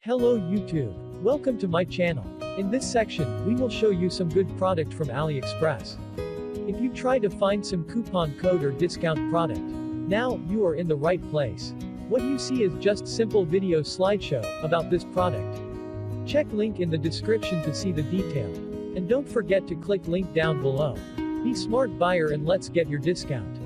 Hello YouTube. Welcome to my channel. In this section, we will show you some good product from AliExpress. If you try to find some coupon code or discount product, now you are in the right place. What you see is just simple video slideshow about this product. Check link in the description to see the detail. And don't forget to click link down below. Be smart buyer and let's get your discount.